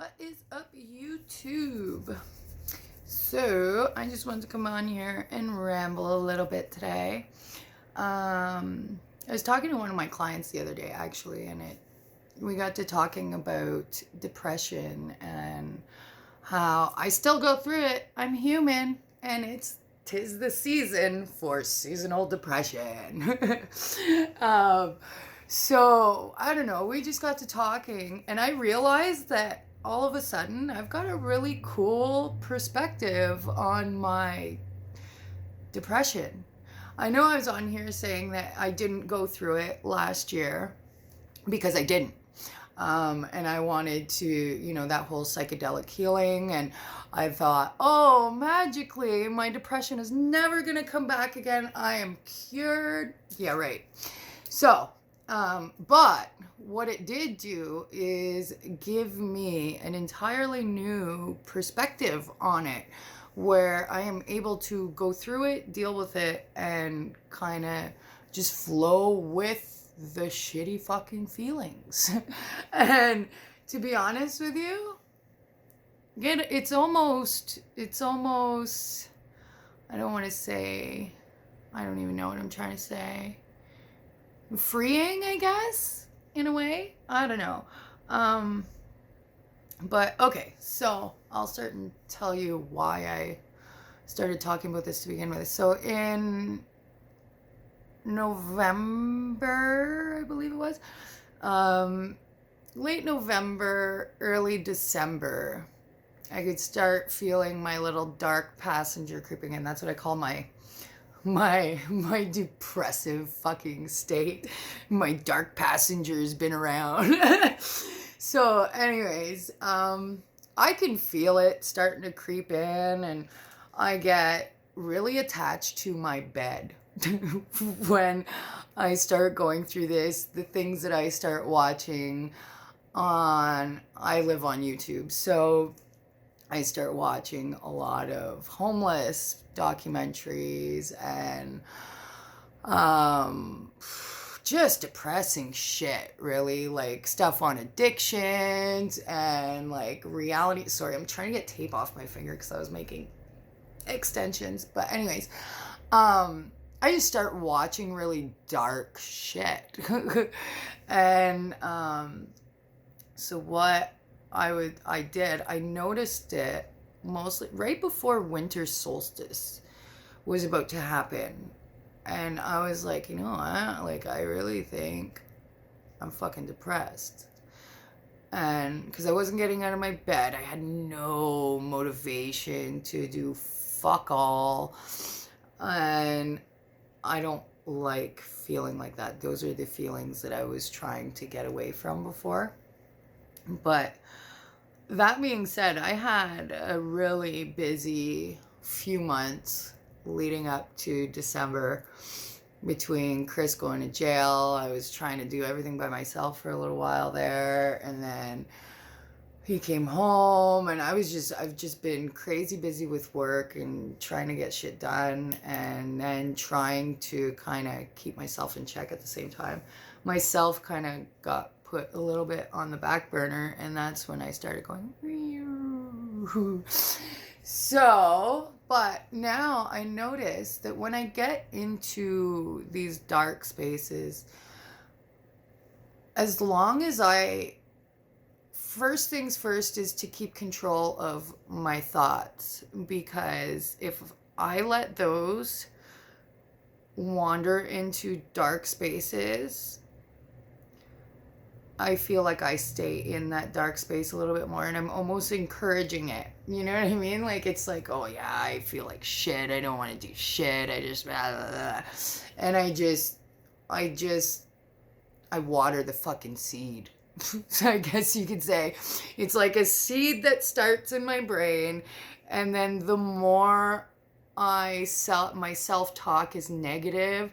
What is up, YouTube? So, I just wanted to come on here and ramble a little bit today. I was talking to one of my clients the other day, actually, and we got to talking about depression and how I still go through it. I'm human, and tis the season for seasonal depression. um, so I don't know. We just got to talking, and I realized that all of a sudden I've got a really cool perspective on my depression. I know I was on here saying that I didn't go through it last year because I didn't. And I wanted to, that whole psychedelic healing. And I thought, oh, magically, my depression is never going to come back again. I am cured. Yeah, right. So, but what it did do is give me an entirely new perspective on it, where I am able to go through it, deal with it, and kind of just flow with the shitty fucking feelings. And to be honest with you, again, it's almost, I don't want to say, I don't even know what I'm trying to say. Freeing, I guess, in a way. I don't know. But okay, so I'll start and tell you why I started talking about this to begin with. So in November, I believe it was, late November, early December, I could start feeling my little dark passenger creeping in. That's what I call my depressive fucking state. My dark passenger's been around. So anyways, I can feel it starting to creep in, and I get really attached to my bed when I start going through this. The things that I start watching I live on YouTube, so I start watching a lot of homeless documentaries and just depressing shit, really, like stuff on addictions and like reality. Sorry, I'm trying to get tape off my finger because I was making extensions. But anyways, I just start watching really dark shit. And so what I noticed it mostly right before winter solstice was about to happen. And I was like, you know what? Like, I really think I'm fucking depressed. And because I wasn't getting out of my bed, I had no motivation to do fuck all. And I don't like feeling like that. Those are the feelings that I was trying to get away from before. But that being said, I had a really busy few months leading up to December. Between Chris going to jail, I was trying to do everything by myself for a little while there, and then he came home, and I've just been crazy busy with work and trying to get shit done, and then trying to kind of keep myself in check at the same time. Myself kind of got put a little bit on the back burner, and that's when I started going. So, but now I notice that when I get into these dark spaces, as long as first things first is to keep control of my thoughts, because if I let those wander into dark spaces, I feel like I stay in that dark space a little bit more, and I'm almost encouraging it. You know what I mean? Like, it's like, oh yeah, I feel like shit. I don't want to do shit. I just, blah, blah, blah. And I water the fucking seed. So I guess you could say it's like a seed that starts in my brain, and then the more my self-talk is negative,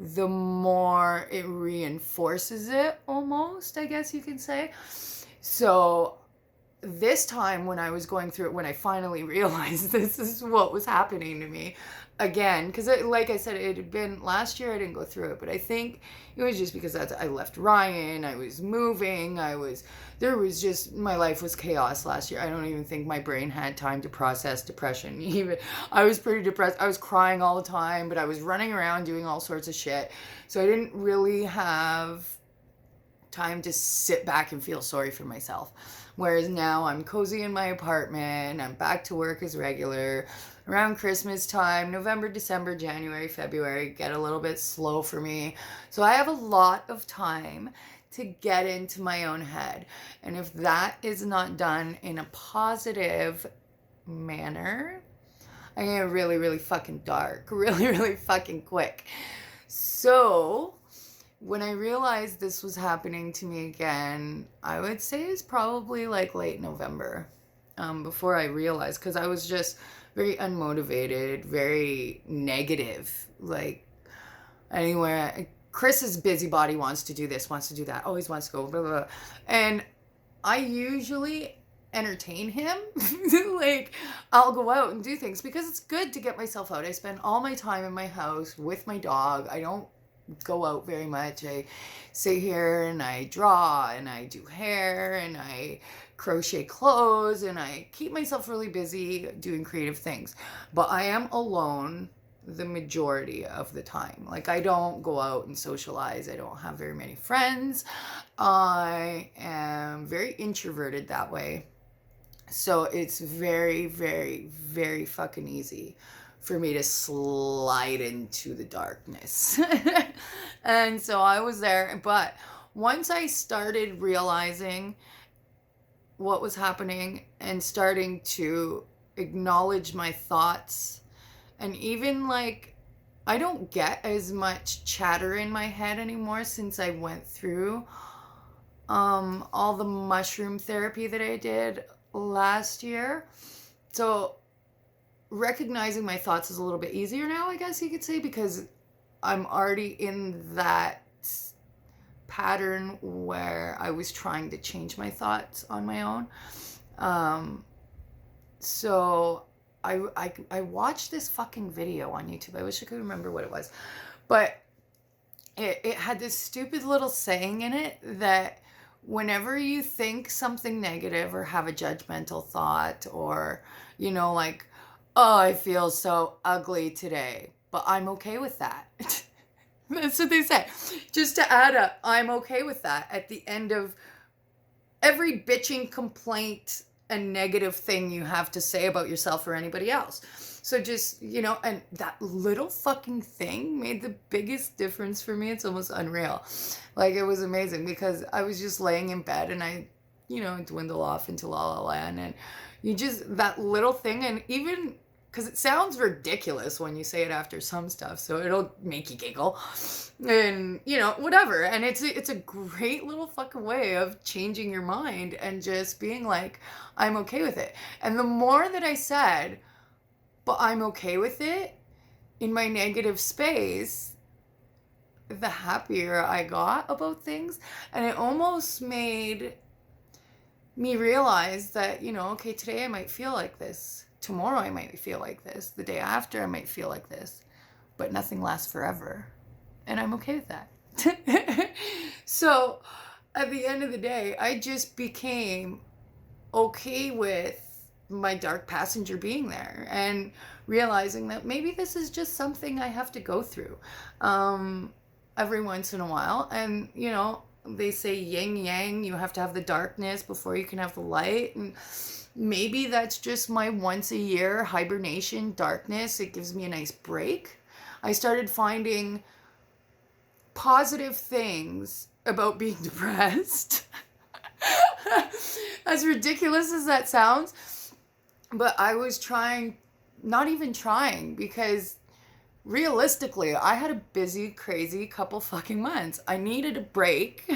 the more it reinforces it, almost, I guess you could say. So this time when I was going through it, when I finally realized this is what was happening to me, again, because like I said, it had been last year. I didn't go through it, but I think it was just because I left Ryan. I was moving. There was just, my life was chaos last year. I don't even think my brain had time to process depression. Even I was pretty depressed. I was crying all the time, but I was running around doing all sorts of shit. So I didn't really have time to sit back and feel sorry for myself. Whereas now I'm cozy in my apartment. I'm back to work as regular. Around Christmas time, November, December, January, February, get a little bit slow for me. So I have a lot of time to get into my own head. And if that is not done in a positive manner, I get really, really fucking dark, really, really fucking quick. So when I realized this was happening to me again, I would say it's probably like late November, before I realized, because I was just very unmotivated, very negative. Like, anywhere, Chris's busybody wants to do this, wants to do that, always wants to go, blah, blah, blah. And I usually entertain him. Like, I'll go out and do things because it's good to get myself out. I spend all my time in my house with my dog. I don't go out very much. I sit here and I draw and I do hair and I crochet clothes and I keep myself really busy doing creative things. But I am alone the majority of the time. Like, I don't go out and socialize. I don't have very many friends. I am very introverted that way. So it's very, very, very fucking easy for me to slide into the darkness. And so I was there. But once I started realizing what was happening and starting to acknowledge my thoughts, and even like, I don't get as much chatter in my head anymore since I went through all the mushroom therapy that I did last year. So recognizing my thoughts is a little bit easier now, I guess you could say, because I'm already in that pattern where I was trying to change my thoughts on my own. So I watched this fucking video on YouTube. I wish I could remember what it was, but it had this stupid little saying in it that whenever you think something negative or have a judgmental thought, or, you know, like, oh, I feel so ugly today, but I'm okay with that. That's what they say. Just to add up, I'm okay with that at the end of every bitching complaint and negative thing you have to say about yourself or anybody else. So just, you know, and that little fucking thing made the biggest difference for me. It's almost unreal. Like, it was amazing because I was just laying in bed and I, you know, dwindle off into La La Land, and you just, that little thing, and even, because it sounds ridiculous when you say it after some stuff, so it'll make you giggle, and, you know, whatever. And it's a great little fucking way of changing your mind and just being like, I'm okay with it. And the more that I said, but I'm okay with it, in my negative space, the happier I got about things. And it almost made me realize that, you know, okay, today I might feel like this. Tomorrow I might feel like this. The day after I might feel like this. But nothing lasts forever. And I'm okay with that. So at the end of the day, I just became okay with my dark passenger being there and realizing that maybe this is just something I have to go through every once in a while. And, you know, they say yin yang, you have to have the darkness before you can have the light. And maybe that's just my once a year hibernation darkness. It gives me a nice break. I started finding positive things about being depressed. As ridiculous as that sounds, but I was not even trying, because realistically, I had a busy, crazy couple fucking months. I needed a break.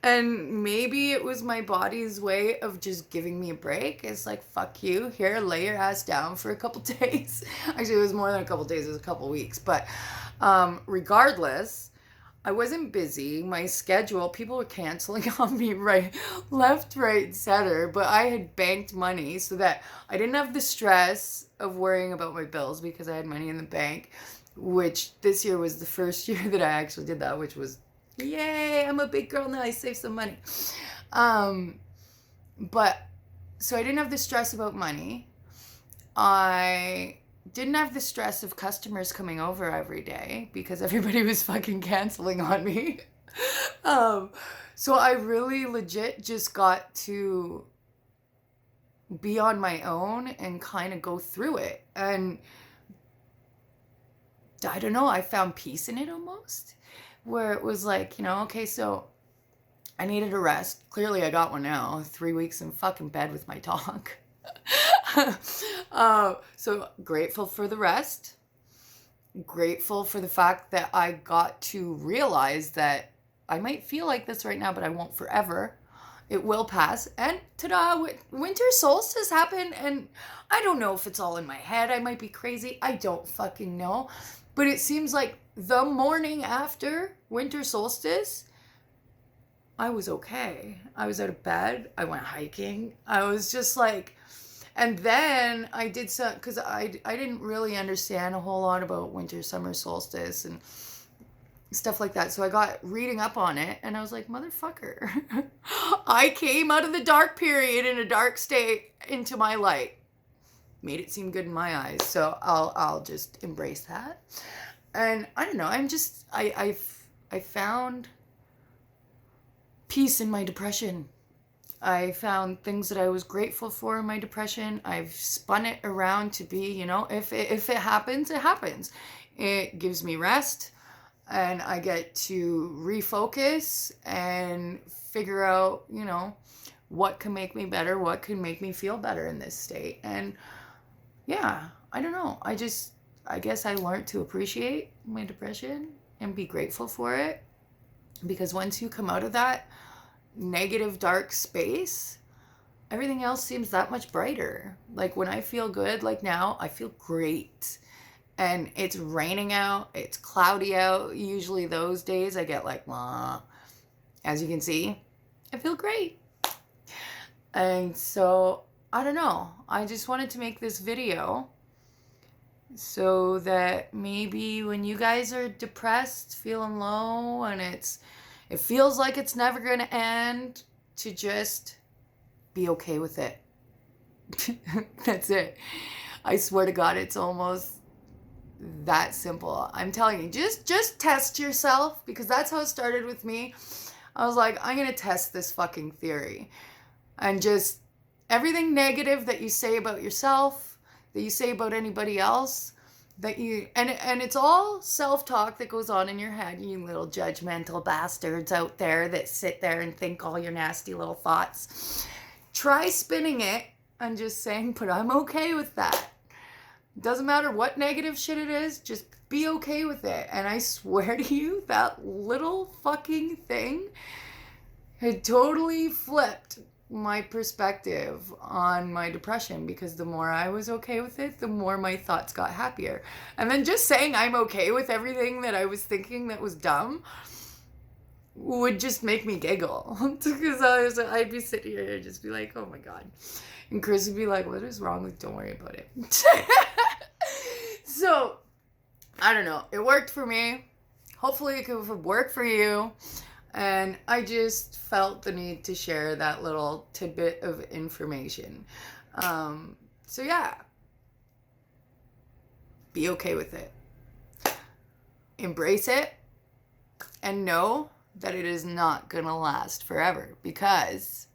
And maybe it was my body's way of just giving me a break. It's like, fuck you, here, lay your ass down for a couple days. Actually, it was more than a couple days, it was a couple weeks. But regardless, I wasn't busy. My schedule, people were canceling on me right, left, right, center, but I had banked money so that I didn't have the stress of worrying about my bills because I had money in the bank, which this year was the first year that I actually did that, which was, yay, I'm a big girl now, I saved some money. But, so I didn't have the stress about money. I didn't have the stress of customers coming over every day because everybody was fucking canceling on me. So I really legit just got to be on my own and kind of go through it. And I don't know, I found peace in it almost, where it was like, you know, okay, so I needed a rest. Clearly I got one now. 3 weeks in fucking bed with my dog. So grateful for the rest. Grateful for the fact that I got to realize that I might feel like this right now, but I won't forever. It will pass. And ta-da, winter solstice happened, and I don't know if it's all in my head. I might be crazy. I don't fucking know. But it seems like the morning after winter solstice, I was okay. I was out of bed. I went hiking. I was just like, and then I did some, because I didn't really understand a whole lot about winter, summer solstice and stuff like that. So I got reading up on it, and I was like, motherfucker, I came out of the dark period in a dark state into my light. Made it seem good in my eyes. So I'll just embrace that. And I don't know, I found peace in my depression. I found things that I was grateful for in my depression. I've spun it around to be, you know, if it happens, it happens. It gives me rest, and I get to refocus and figure out, you know, what can make me better, what can make me feel better in this state. And yeah, I don't know. I guess I learned to appreciate my depression and be grateful for it. Because once you come out of that negative, dark space, everything else seems that much brighter. Like when I feel good, like now, I feel great. And it's raining out, it's cloudy out. Usually those days I get like, wah. As you can see, I feel great. And so, I don't know. I just wanted to make this video so that maybe when you guys are depressed, feeling low, and it feels like it's never going to end, to just be okay with it. That's it. I swear to God, it's almost that simple. I'm telling you, just test yourself, because that's how it started with me. I was like, I'm going to test this fucking theory. And just everything negative that you say about yourself, that you say about anybody else, that you, and it's all self-talk that goes on in your head, you little judgmental bastards out there that sit there and think all your nasty little thoughts. Try spinning it and just saying, but I'm okay with that. Doesn't matter what negative shit it is, just be okay with it. And I swear to you, that little fucking thing had totally flipped my perspective on my depression, because the more I was okay with it, the more my thoughts got happier. And then just saying I'm okay with everything that I was thinking that was dumb would just make me giggle. Because I'd be sitting here and just be like, oh my God. And Chris would be like, what is wrong with, don't worry about it. So, I don't know. It worked for me. Hopefully it could work for you. And I just felt the need to share that little tidbit of information. So yeah, be okay with it. Embrace it, and know that it is not gonna last forever, because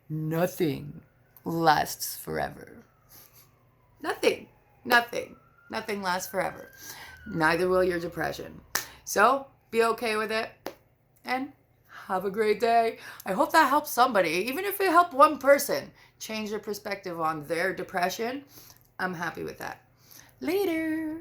nothing lasts forever. Nothing lasts forever. Neither will your depression. So be okay with it. And have a great day. I hope that helps somebody. Even if it helped one person change their perspective on their depression, I'm happy with that. Later.